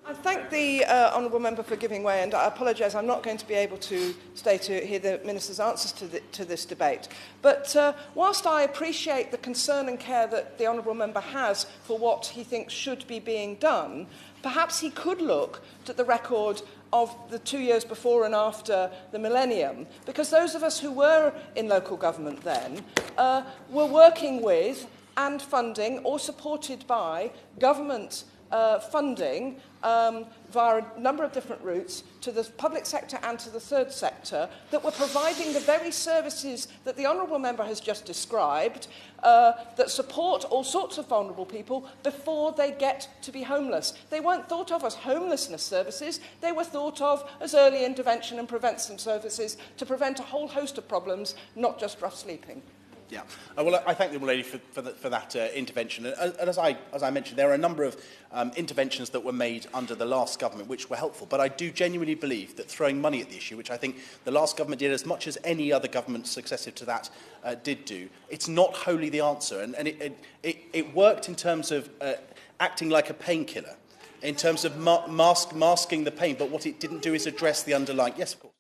I thank the honourable member for giving way, and I apologise, I'm not going to be able to stay to hear the Minister's answers to this debate. But whilst I appreciate the concern and care that the honourable member has for what he thinks should be being done, perhaps he could look at the record of the 2 years before and after the millennium, because those of us who were in local government then were working with and funding or supported by government funding via a number of different routes to the public sector and to the third sector that were providing the very services that the honourable member has just described that support all sorts of vulnerable people before they get to be homeless. They weren't thought of as homelessness services, they were thought of as early intervention and prevention services to prevent a whole host of problems, not just rough sleeping. Yeah, well, I thank the lady for that intervention. And as I mentioned, there are a number of interventions that were made under the last government which were helpful. But I do genuinely believe that throwing money at the issue, which I think the last government did as much as any other government successive to that did do, it's not wholly the answer. And it worked in terms of acting like a painkiller, in terms of masking the pain. But what it didn't do is address the underlying... Yes, of course.